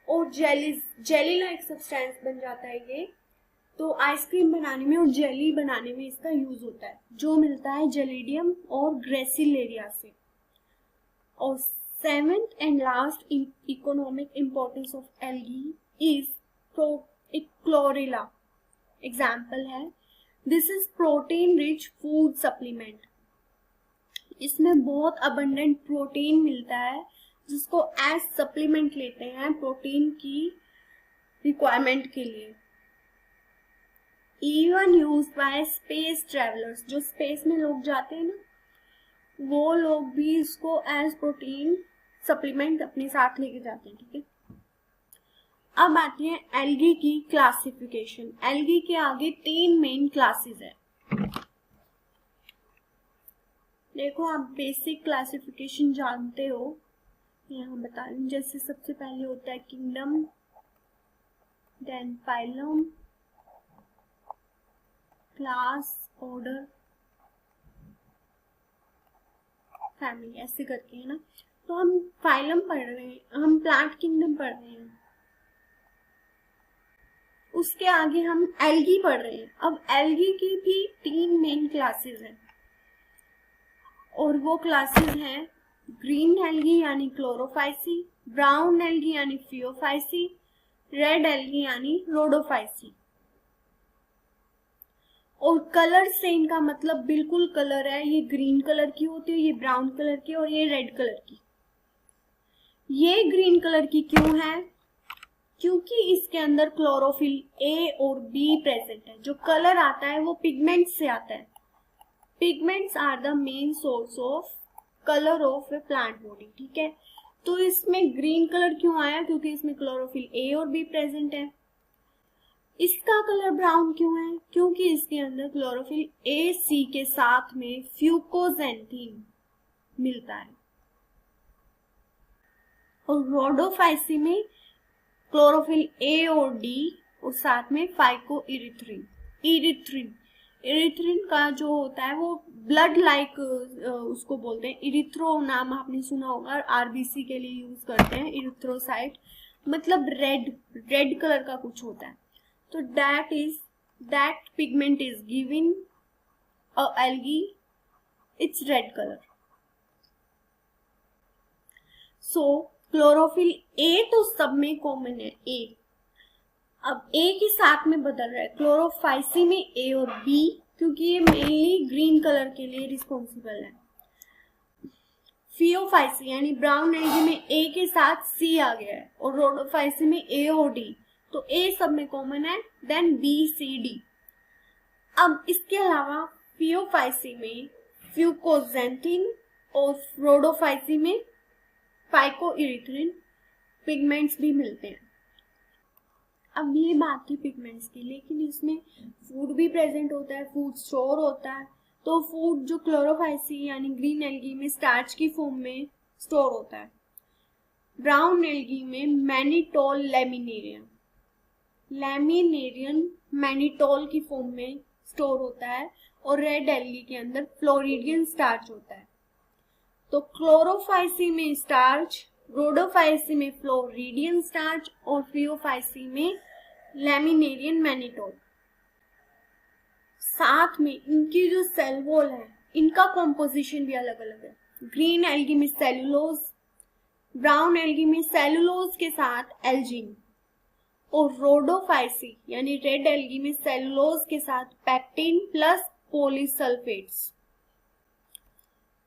और जेली लाइक सब्सटेंस बन जाता है ये, तो आइसक्रीम बनाने में और जेली बनाने में इसका यूज होता है, जो मिलता है जेलिडियम और ग्रेसिलेरिया से। और 7th and last economic importance of algae is Chlorella. Example है, this is protein rich food supplement. इसमें बहुत अबंडेंट प्रोटीन मिलता है, जिसको एज सप्लीमेंट लेते हैं प्रोटीन की रिक्वायरमेंट के लिए। Even use by space travellers, जो स्पेस में लोग जाते हैं ना, वो लोग भी इसको एज प्रोटीन सप्लीमेंट अपने साथ लेके जाते हैं, ठीक है। अब आती है एल्गी की क्लासिफिकेशन। एल्गी के आगे 3 मेन क्लासेस है। देखो, आप बेसिक क्लासिफिकेशन जानते हो, यहाँ बता रही हूँ। जैसे सबसे पहले होता है kingdom, then phylum, class, order, family, ऐसे करके, है ना। तो हम फाइलम पढ़ रहे हैं, हम प्लांट किंगडम पढ़ रहे हैं, उसके आगे हम एल्गी पढ़ रहे हैं। अब एल्गी की भी 3 मेन क्लासेस हैं, और वो क्लासेस हैं ग्रीन एल्गी यानी क्लोरोफाइसी, ब्राउन एल्गी यानी फियोफाइसी, रेड एल्गी यानी रोडोफाइसी। और कलर से इनका मतलब बिल्कुल कलर है, ये ग्रीन कलर की होती है, ये ब्राउन कलर की, और ये रेड कलर की। ये ग्रीन कलर की क्यों है? क्योंकि इसके अंदर क्लोरोफिल ए और बी प्रेजेंट है। जो कलर आता है वो पिगमेंट से आता है। Pigments are the main source of colour of a plant body, ठीक है। तो इसमें ग्रीन कलर क्यों आया? क्योंकि इसमें क्लोरोफिल ए और बी प्रेजेंट है। इसका कलर ब्राउन क्यों है? क्योंकि इसके अंदर क्लोरोफिल ए सी के साथ में फ्यूकोजेंथीन मिलता है। और रोडोफाइसी में क्लोरोफिल ए और डी और साथ में फाइको इरिथ्रिन। इरिथ्रिन का जो होता है वो ब्लड लाइक उसको बोलते हैं। इरिथ्रो नाम आपने सुना होगा, आरबीसी के लिए यूज करते हैं इरिथ्रोसाइट। मतलब रेड कलर का कुछ होता है, तो that pigment is giving a algae its red colour. So chlorophyll A तो सब में कॉमन है, ए. अब ए के साथ में बदल रहा है क्लोरोफाइसी में ए और बी, क्योंकि ये मेनली ग्रीन कलर के लिए रिस्पॉन्सिबल है. फियोफाइसी यानी ब्राउन एल्गी में ए के साथ सी आ गया है, और रोडोफाइसी में ए और डी, तो ए सब में कॉमन है, देन बी सी डी. अब इसके अलावा फियोफाइसी में फ्यूकोजेंटिन और रोडोफाइसी में फाइकोइरिथ्रिन पिगमेंट्स भी मिलते हैं. अब ये बात थी पिगमेंट्स की, लेकिन इसमें फूड भी प्रेजेंट होता है, फूड स्टोर होता है. तो फूड जो क्लोरोफाइसी यानी ग्रीन एल्गी में स्टार्च की फॉर्म में स्टोर होता है, ब्राउन एल्गी में मैनिटोल लैमिनेरियन मैनिटोल की फॉर्म में स्टोर होता है, और रेड एल्गी के अंदर फ्लोरिडियन स्टार्च होता है. तो क्लोरोफाइसी में स्टार्च, रोडोफाइसी में फ्लोरिडियन स्टार्च और फियोफाइसी में लैमिनेरियन मैनिटोल. साथ में इनकी जो सेल वॉल है, इनका कॉम्पोजिशन भी अलग अलग है. ग्रीन एल्गी में सेलुलोज, ब्राउन एल्गी में सेलुलोज के साथ एल्जिन, और रोडोफाइसी यानी रेड एल्गी में सेलुलोज के साथ पैक्टिन प्लस पॉलीसल्फेट्स.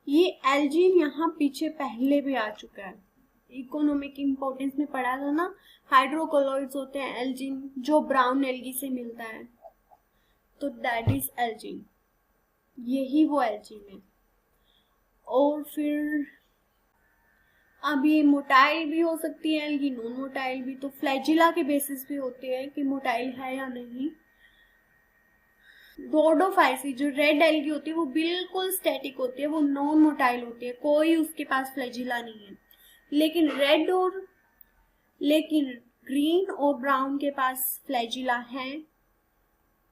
ये एल्जिन यहाँ पीछे पहले भी आ चुका है, इकोनॉमिक इंपॉर्टेंस में पढ़ा था ना. हाइड्रोकोलॉइड्स होते हैं एल्जिन, जो ब्राउन एल्गी से मिलता है, तो दैट इज एल्जिन, यही वो एल्जिन है. और फिर अब ये मोटाइल भी हो सकती है एल्गी, नॉन मोटाइल भी. तो फ्लैजिला के बेसिस पे होते हैं कि मोटाइल है या नहीं. रोडोफाइसी जो रेड एल्गी होती है वो बिल्कुल स्टैटिक होती है, वो नॉन मोटाइल होती है, कोई उसके पास फ्लैजिला नहीं है. लेकिन ग्रीन और ब्राउन के पास फ्लैजिला है,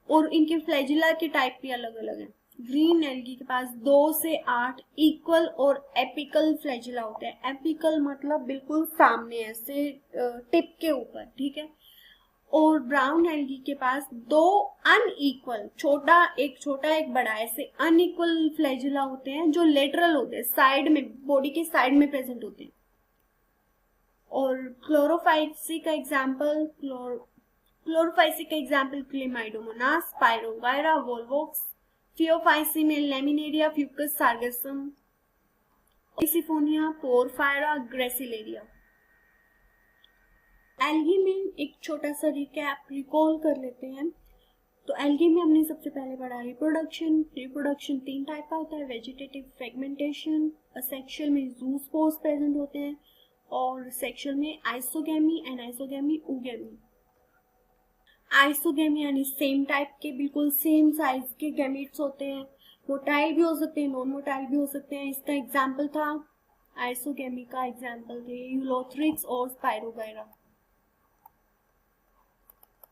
और इनके फ्लैजिला के टाइप भी अलग अलग हैं. ग्रीन एल्गी के पास 2 से 8 इक्वल और एपिकल फ्लैजिला होते हैं. एपिकल मतलब बिल्कुल सामने ऐसे टिप के ऊपर, ठीक है. और ब्राउन एल्गी के पास 2 अनइक्वल, छोटा एक बड़ा, ऐसे अनइक्वल फ्लैजिला होते हैं जो लेटरल होते हैं, साइड में, बॉडी के साइड में प्रेजेंट होते हैं. और क्लोरोफाइसी का example Chlamydomonas, Spirogyra, Volvox. Phaeophyceae में लेमिनेरिया, फ्यूकस सार्गसम, सिफोनिया, पोरफायरा, ग्रेसिलेरिया. एल्गी में एक छोटा सा रिकॉल कर लेते हैं. तो एल्गी में हमने सबसे पहले पढ़ा रिप्रोडक्शन 3 टाइप का होता है, वेजिटेटिव फ्रेगमेंटेशन, असेक्सुअल में जूस्पोर्स प्रेजेंट होते हैं, और सेक्सुअल में आइसोगेमी, एनाइसोगेमी, ooगेमी. आइसोगेमी यानी सेम टाइप के, बिल्कुल सेम साइज के गैमेट्स होते हैं. मोटाइल भी हो सकते हैं, नॉन मोटाइल भी हो सकते हैं. इसका एग्जाम्पल था, आइसोगेमी का एग्जाम्पल थे यूलोथ्रिक्स और स्पाइरोगायरा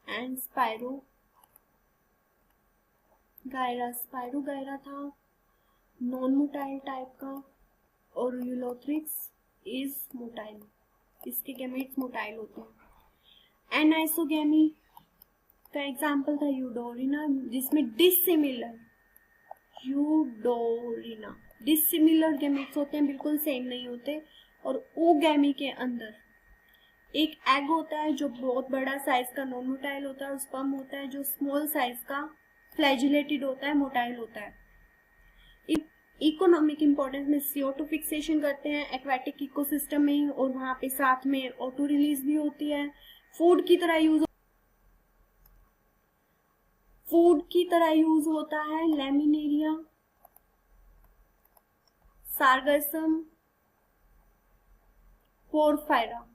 एंड स्पाइरोगायरा था नॉन मोटाइल टाइप का, और यूलोथ्रिक्स इज मोटाइल, इसके गैमेट्स मोटाइल होते हैं. एनाइसोगेमी का एग्जाम्पल था यूडोरिना, जिसमें डिसिमिलर गैमेट्स होते हैं, बिल्कुल सेम नहीं होते. और ooगेमी के अंदर एक एग होता है जो बहुत बड़ा साइज का नॉन मोटाइल होता है, और स्पर्म होता है जो स्मॉल साइज का फ्लैजिलेटेड होता है, मोटाइल होता है. इकोनॉमिक इंपॉर्टेंस में CO2 फिक्सेशन करते हैं एक्वेटिक इकोसिस्टम में, और वहां पे साथ में ऑटो रिलीज भी होती है. फूड की तरह यूज होता है लैमिनेरिया, सार्गसम, पोरफायरा.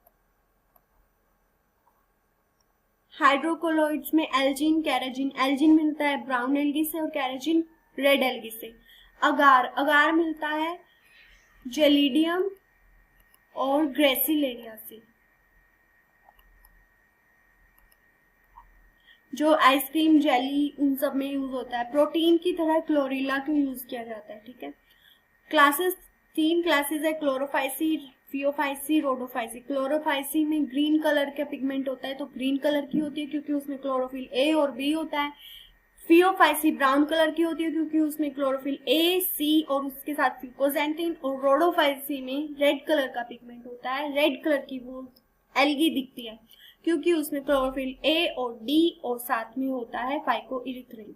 हाइड्रोकोलॉइड्स में एल्जिन, कैराजिन. एल्जिन मिलता है ब्राउन एल्गी से और कैराजिन रेड एल्गी से. अगार मिलता है जेलिडियम और ग्रेसिलेरिया से, जो आइसक्रीम, जेली, उन सब में यूज होता है. प्रोटीन की तरह क्लोरेला को यूज किया जाता है, ठीक है. 3 क्लासेस है, क्लोरोफाइसी, फियोफाइसी, रोडोफाइसी। क्लोरोफाइसी में ग्रीन कलर का पिगमेंट होता है, तो ग्रीन कलर की होती है क्योंकि उसमें क्लोरोफिल ए और बी होता है। फियोफाइसी ब्राउन कलर की होती है क्योंकि उसमें क्लोरोफिल ए, सी और उसके साथ फ्यूकोजेंटिन। और रोडोफाइसी में रेड कलर का पिगमेंट होता है, रेड कलर की वो एल्गी दिखती है क्योंकि उसमें क्लोरोफिल ए और डी और साथ में होता है फाइकोइरिथ्रिन।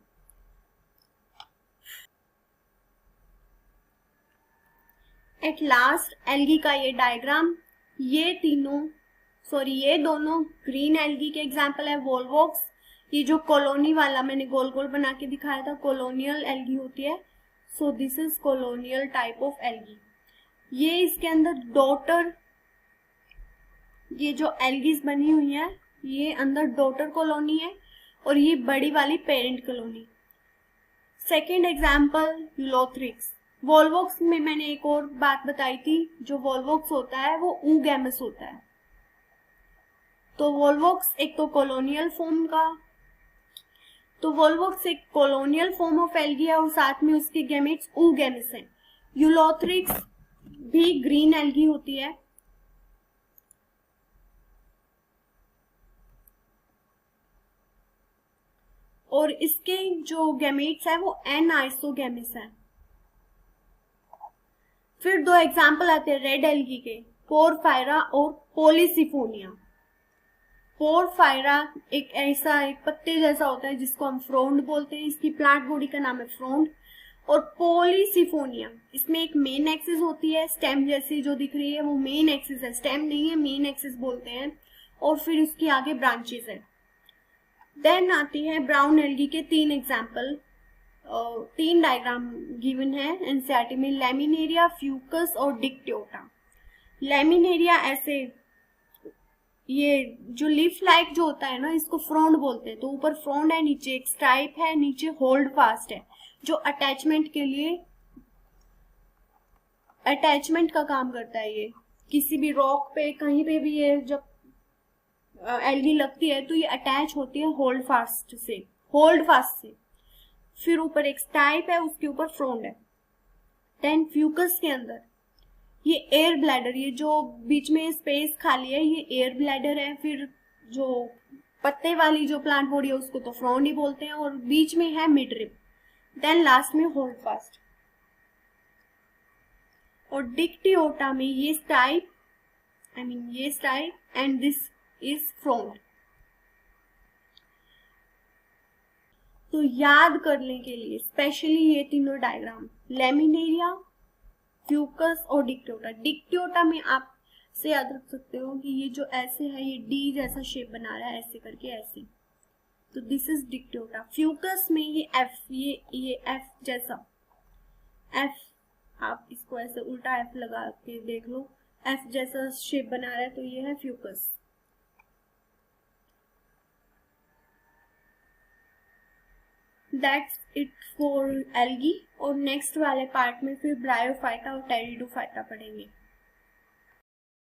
एट लास्ट एल्गी का ये डायग्राम, ये दोनों ग्रीन एल्गी के एग्जाम्पल है। वोल्वोक्स, ये जो कॉलोनी वाला मैंने गोल गोल बना के दिखाया था, कॉलोनियल एल्गी होती है। So this is colonial type of algae. ये इसके अंदर डॉटर, ये जो एल्गीज बनी हुई है ये अंदर डॉटर कॉलोनी है और ये बड़ी वाली parent colony. Second example Ulothrix. Volvox में मैंने एक और बात बताई थी, जो वोल्वोक्स होता है वो ऊगैमस होता है। तो वोल्वोक्स एक तो कॉलोनियल फॉर्म ऑफ एल्गी है और साथ में उसके गैमेट्स ऊगैमस हैं। यूलोथ्रिक्स भी ग्रीन एल्गी होती है। और इसके जो गैमेट्स है वो एन आइसोगैमस है। फिर दो एग्जाम्पल आते हैं रेड एल्गी के, पोरफायरा और पॉलीसिफोनिया। पोरफायरा एक पत्ते जैसा होता है जिसको हम फ्रोंड बोलते हैं, इसकी प्लांट बॉडी का नाम है फ्रोंड। और पॉलीसिफोनिया, इसमें एक मेन एक्सिस होती है, स्टेम जैसी जो दिख रही है वो मेन एक्सिस है, स्टेम नहीं है, मेन एक्सिस बोलते हैं। और फिर उसके आगे ब्रांचेस है। देन आती है ब्राउन एल्गी के तीन एग्जाम्पल, तीन डायग्राम गिवन है एनसीईआरटी में, लैमिनेरिया, फ्यूकस और डिक्टियोटा। लैमिनेरिया ऐसे, ये जो लीफ लाइक जो होता है ना, इसको फ्रोंड बोलते हैं। तो ऊपर फ्रोंड है, नीचे एक स्टाइप है, नीचे होल्ड फास्ट है, जो अटैचमेंट के लिए अटैचमेंट का काम करता है। ये किसी भी रॉक पे कहीं पे भी ये जब एल्गी लगती है तो ये अटैच होती है होल्ड फास्ट से। फिर ऊपर एक स्टाइप है, उसके ऊपर फ्रोंड है। देन फ्यूकस के अंदर ये एयर ब्लैडर, ये जो बीच में स्पेस खाली है ये एयर ब्लैडर है। फिर जो पत्ते वाली जो प्लांट बॉडी है उसको तो फ्रोंड ही बोलते हैं, और बीच में है मिडरिप। देन लास्ट में होल्ड फास्ट। और डिक्टियोटा में ये स्टाइप एंड दिस इज फ्रोंड। तो याद करने के लिए स्पेशली ये तीनों डायग्राम, लैमिनेरिया, फ्यूकस और डिक्टियोटा। डिक्टियोटा में आप से याद रख सकते हो कि ये जो ऐसे है ये डी जैसा शेप बना रहा है, ऐसे करके ऐसे, तो दिस इज डिक्टियोटा। फ्यूकस में ये एफ, ये एफ जैसा, एफ, आप इसको ऐसे उल्टा एफ लगा के देख लो, एफ जैसा शेप बना रहा है, तो ये है Fucus. That's it for algae। और नेक्स्ट वाले पार्ट में फिर ब्रायोफाइटा और टेरिडोफाइटा पढ़ेंगे।